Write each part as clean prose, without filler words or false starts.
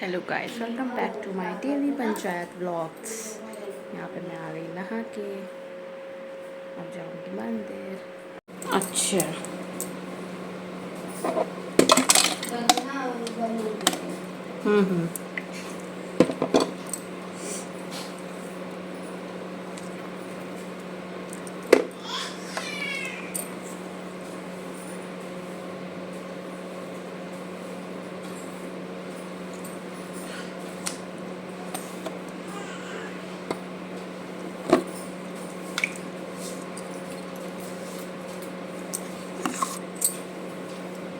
Hello guys, welcome back to my daily panchayat vlogs. यहाँ पे मैं आ गई नहा के, अब जाऊँगी मंदिर। अच्छा, हम्म।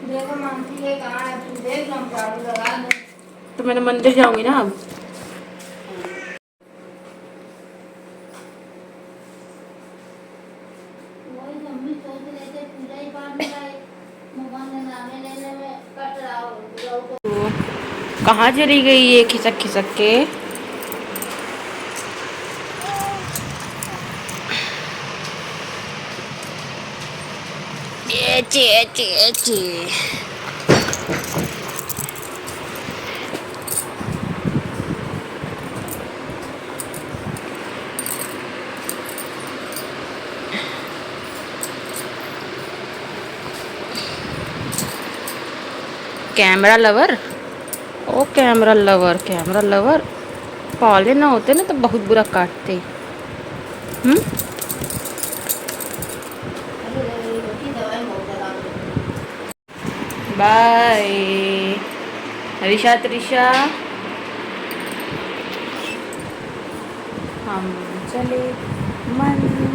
देखो मानती है कहाँ है, तू देख हम झाड़ू लगा दे। तो मैंने मंदिर जाऊँगी ना अब। वही हम भी सोच रहे थे पूजा ही पाठ में आए, भगवान ने नामे लेने में कट रहा हो तो तो कहाँ चली गई ये खिसक खिसक के? चे कैमरा लवर, ओ कैमरा लवर पाले ना होते ना तो बहुत बुरा काटते। रोटी दवाई बहुत लगा बाय रिशा त्रिशा, हम चले मंदिर।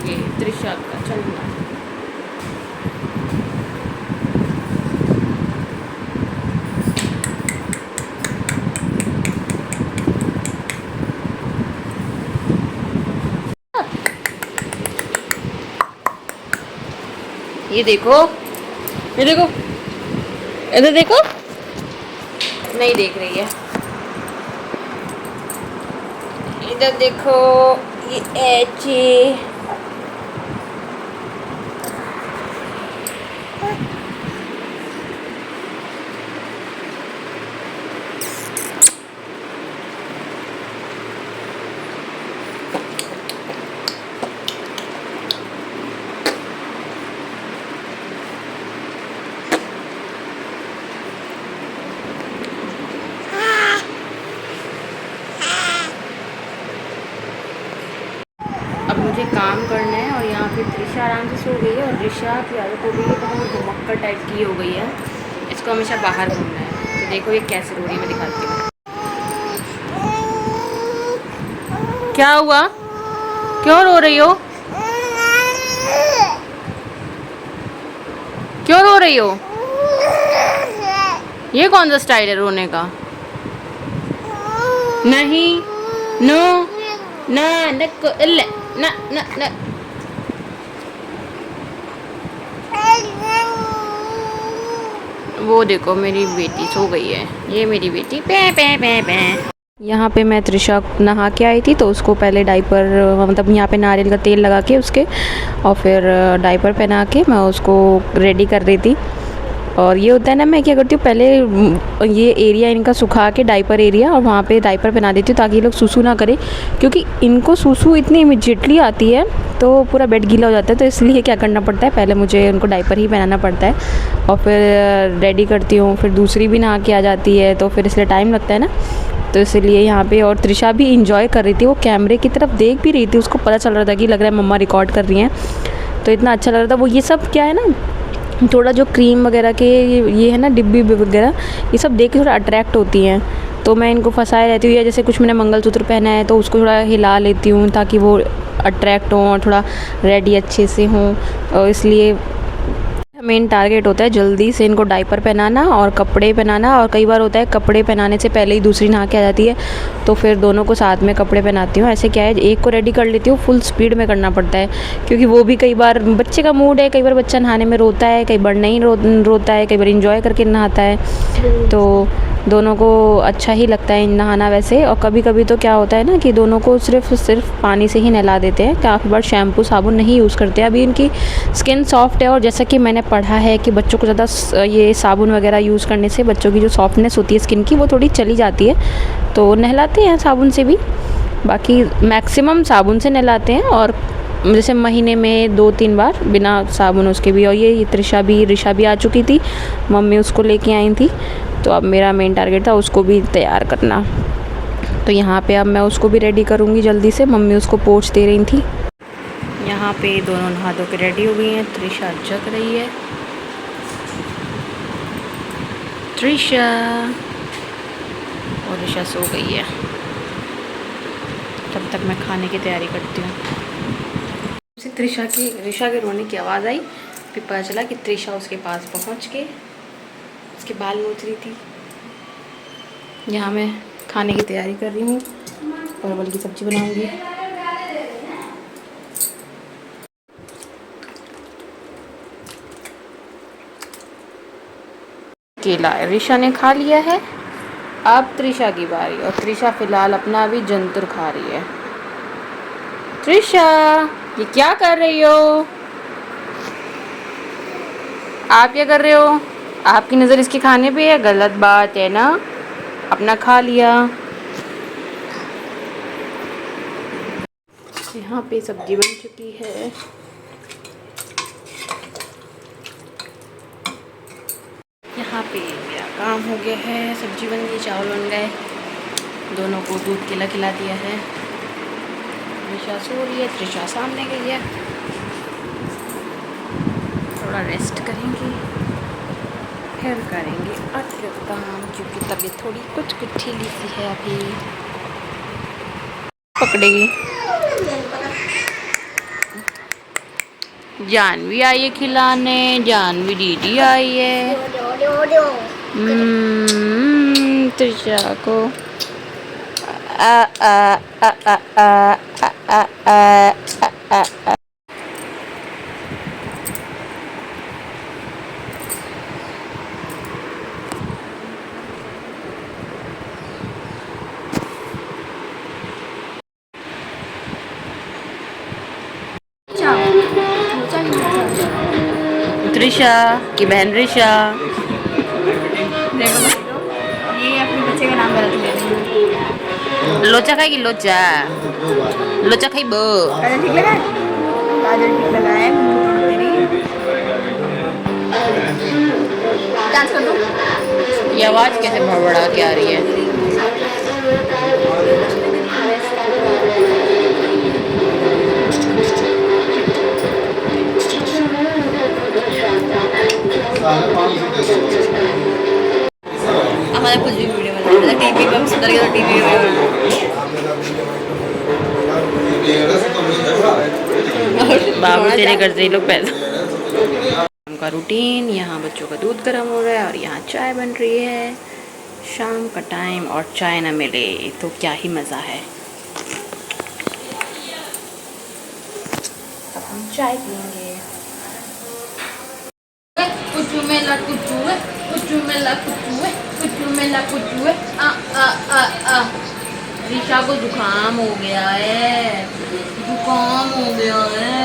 ये त्रिशा का चलना। ये देखो, ये देखो, इधर देखो, नहीं देख रही है। इधर देखो, ये ऐचे अब मुझे काम करना है। और यहाँ पे त्रिशा आराम से सो गई है और रिशा की आदत हो गई है तो बहुत घुमक्कर टाइप की हो गई है। इसको हमेशा बाहर घूमना है। तो देखो ये कैसे रो रही है, मैं दिखाती हूँ। क्या हुआ, क्यों रो रही हो, क्यों रो रही हो? ये कौन सा स्टाइल है रोने का? नहीं, नो, ना नको इल्ले, ना ना ना। वो देखो मेरी बेटी सो गई है। ये मेरी बेटी पे पे पे पे। यहाँ पे मैं त्रिशा नहा के आई थी तो उसको पहले डाइपर, मतलब यहाँ पे नारियल का तेल लगा के उसके, और फिर डाइपर पहना के मैं उसको रेडी कर रही थी। और ये होता है ना, मैं क्या करती हूँ पहले ये एरिया इनका सुखा के, डाइपर एरिया, और वहाँ पे डाइपर पहना देती हूँ ताकि ये लोग सूसू ना करें, क्योंकि इनको सूसू इतनी इमिजिएटली आती है तो पूरा बेड गीला हो जाता है। तो इसलिए क्या करना पड़ता है, पहले मुझे उनको डाइपर ही पहनाना पड़ता है और फिर रेडी करती हूँ। फिर दूसरी भी नहा के आ जाती है तो फिर इसलिए टाइम लगता है ना, तो इसलिए यहाँ पे। और त्रिशा भी इंजॉय कर रही थी, वो कैमरे की तरफ देख भी रही थी, उसको पता चल रहा था कि लग रहा है मम्मा रिकॉर्ड कर रही हैं, तो इतना अच्छा लग रहा था। वो ये सब क्या है ना, थोड़ा जो क्रीम वगैरह के ये है ना, डिब्बी वगैरह, ये सब देख के थोड़ा अट्रैक्ट होती हैं। तो मैं इनको फंसाए रहती हूँ, या जैसे कुछ मैंने मंगलसूत्र पहना है तो उसको थोड़ा हिला लेती हूँ ताकि वो अट्रैक्ट हों और थोड़ा रेडी अच्छे से हों। और इसलिए मेन टारगेट होता है जल्दी से इनको डाइपर पहनाना और कपड़े पहनाना। और कई बार होता है कपड़े पहनाने से पहले ही दूसरी नहा के आ जाती है, तो फिर दोनों को साथ में कपड़े पहनाती हूँ। ऐसे क्या है, एक को रेडी कर लेती हूँ, फुल स्पीड में करना पड़ता है, क्योंकि वो भी कई बार बच्चे का मूड है, कई बार बच्चा नहाने में रोता है, कई बार नहीं रोता है, कई बार इंजॉय करके नहाता है। तो दोनों को अच्छा ही लगता है नहाना वैसे। और कभी कभी तो क्या होता है ना कि दोनों को सिर्फ पानी से ही नहला देते हैं, काफ़ी बार शैम्पू साबुन नहीं यूज़ करते। अभी इनकी स्किन सॉफ्ट है, और जैसा कि मैंने पढ़ा है कि बच्चों को ज़्यादा ये साबुन वगैरह यूज़ करने से बच्चों की जो सॉफ्टनेस होती है स्किन की वो थोड़ी चली जाती है, तो नहलाते हैं साबुन से भी। बाकी मैक्सिमम साबुन से नहलाते हैं, और जैसे महीने में 2-3 बार बिना साबुन उसके भी। और ये ऋषा भी आ चुकी थी, मम्मी उसको लेके आई थी, तो अब मेरा मेन टारगेट था उसको भी तैयार करना। तो यहाँ पे अब मैं उसको भी रेडी करूँगी जल्दी से, मम्मी उसको पोंछ दे रही थी। यहाँ पे दोनों नहा धो के रेडी हो गई हैं। त्रिशा जग रही है, त्रिशा, और ऋषा सो गई है। तब तक मैं खाने की तैयारी करती हूँ। ऋषा के रोने की आवाज़ आई, फिर पता चला कि त्रिशा उसके पास पहुँच के उसके बाल नोच रही थी। यहाँ मैं खाने की तैयारी कर रही हूँ, परवल की सब्ज़ी बनाऊँगी। केला ऋषा ने खा लिया है, अब त्रिशा की बारी, और त्रिशा फ़िलहाल अपना भी जंतुर खा रही है। त्रिशा, ये क्या कर रही हो? आप क्या कर रहे हो? आपकी नज़र इसके खाने पे है, गलत बात है ना। अपना खा लिया। यहाँ पे सब्जी बन चुकी है। यहाँ पे मेरा काम हो गया है, सब्जी बन गई, चावल बन गए, दोनों को दूध केला खिला दिया है। त्रिशा सो रही है, त्रिशा सामने गई है, थोड़ा रेस्ट करेंगे, फिर करेंगे और काम, क्योंकि तबीयत थोड़ी कुछ ढीली सी है अभी। पकड़ेगी। जानवी आई है खिलाने, जानवी दीदी आई है त्रिशा को। आ आ आ आ आ आ आ आ आ आ। त्रिशा की बहन ऋषा। देखो ये अपने बच्चे का नाम गलत ले रही है। लोचा खाएगी, लोचा लोचा खाई बो। काजल ठीक लगा है? काजल ठीक लगा है तेरी। डांस कर दो। ये आवाज़ कैसे भड़बड़ा के आ रही है? हमारे कुछ भी वीडियो बनाते हैं, टीवी पे हम सुंदर के तो टीवी में। बाबू तेरे घर से ही लोग पैदा। शाम का रूटीन, यहाँ बच्चों का दूध गर्म हो रहा है और यहाँ चाय बन रही है। शाम का टाइम और चाय ना मिले तो क्या ही मज़ा है। अब हम चाय पियेंगे। कुचू मेला कुचू है, कुचू मेला कुचू है, कुचू मेला कुचू है। आ आ आ आ। ऋषा को जुकाम हो गया है, जुकाम हो गया है।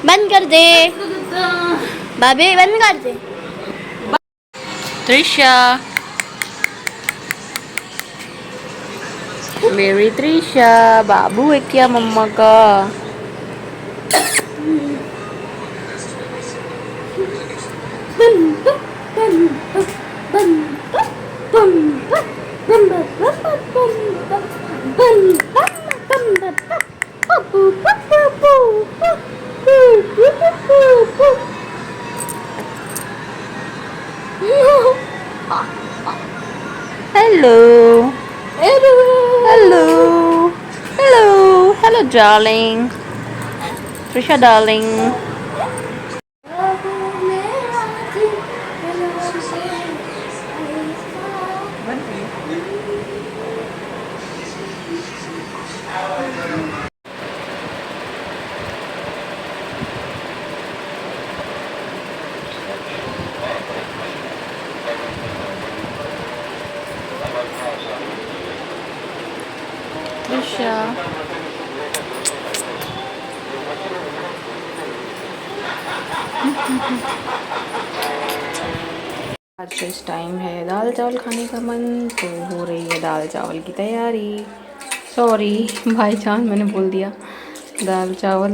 बंद कर दे बाबे, बंद कर दे। त्रिशा, मेरी त्रिशा, बाबू है क्या मम्मा का? Hello hello hello hello hello darling, Trisha darling. Trisha आज का इस टाइम है दाल चावल खाने का मन, तो हो रही है दाल चावल की तैयारी। सॉरी भाई जान, मैंने बोल दिया दाल चावल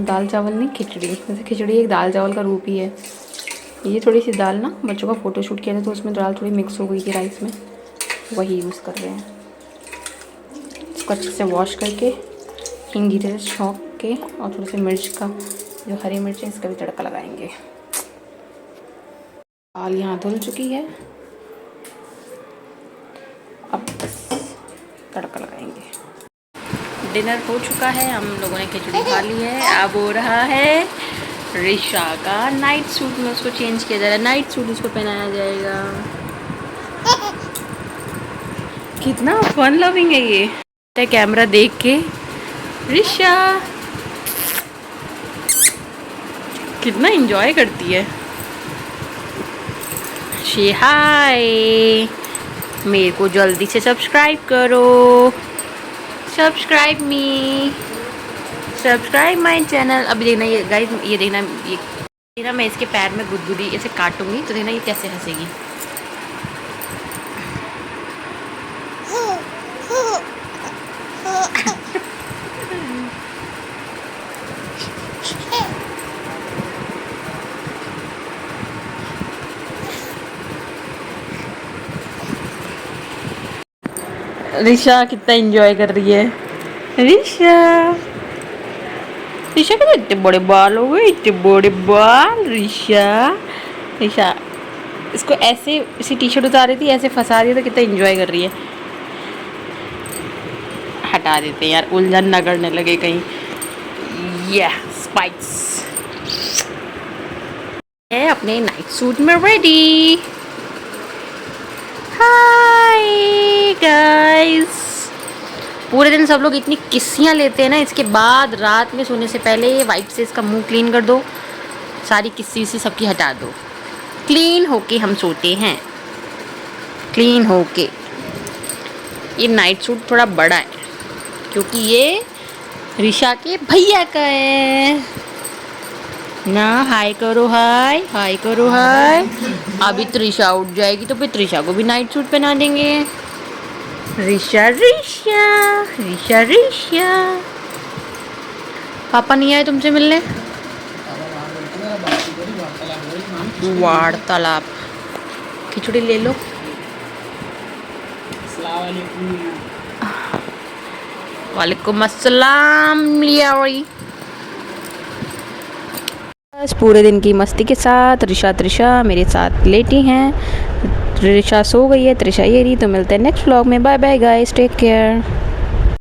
नहीं, खिचड़ी। वैसे खिचड़ी एक दाल चावल का रूप ही है। ये थोड़ी सी दाल ना बच्चों का फ़ोटोशूट किया था तो उसमें दाल थोड़ी मिक्स हो गई थी राइस में, वही यूज़ कर रहे हैं। इसको अच्छे से वॉश करके हींग जीरे से छौंक के और थोड़ी सी मिर्च का, जो हरी मिर्च है इसका भी तड़का लगाएंगे। दाल यहाँ धुल चुकी है, अब बस तड़का लगाएंगे। डिनर हो चुका है, हम लोगों ने खिचड़ी खा ली है। अब हो रहा है ऋषा का नाइट सूट में उसको चेंज किया जा रहा है, नाइट सूट उसको पहनाया जाएगा। कितना फन लविंग है ये, कैमरा देख के। ऋषा कितना एंजॉय करती है। शे हाय, मेरे को जल्दी से सब्सक्राइब करो, subscribe me, subscribe my channel. अभी देखना ये गाइस, ये देखना मैं इसके पैर में गुदगुदी ऐसे काटूंगी तो देखना ये कैसे हंसेगी। ऋषा कितना एंजॉय कर रही है। ऋषा ऋषा के इतने बड़े बाल हो गए, इतने बड़े बाल। ऋषा इसको ऐसे, इसी टी शर्ट उतार रही थी, ऐसे फंसा रही है तो कितना एंजॉय कर रही है। हटा देते हैं यार, उलझन ना करने लगे कहीं। या स्पाइक्स है अपने नाइट सूट में रेडी। हाय गाइस, पूरे दिन सब लोग इतनी किस्सियाँ लेते हैं ना, इसके बाद रात में सोने से पहले ये वाइप से इसका मुंह क्लीन कर दो, सारी किस्सी से सबकी हटा दो, क्लीन होके हम सोते हैं, क्लीन होके। ये नाइट सूट थोड़ा बड़ा है क्योंकि ये ऋषा के भैया का है ना। हाय करो, हाय हाय करो, हाय। अभी त्रिशा उठ जाएगी तो फिर त्रिशा को भी नाइट सूट पहना देंगे। ऋषा ऋषा ऋषा ऋषा, पापा नहीं आए तुमसे मिलने? वार्तालाप, खिचड़ी ले लो। वालेकुम अस्सलाम। बस पूरे दिन की मस्ती के साथ ऋषा त्रिशा मेरे साथ लेटी हैं। ऋषा सो गई है, त्रिशा ये रही। तो मिलते हैं नेक्स्ट व्लॉग में। Bye bye guys, take care.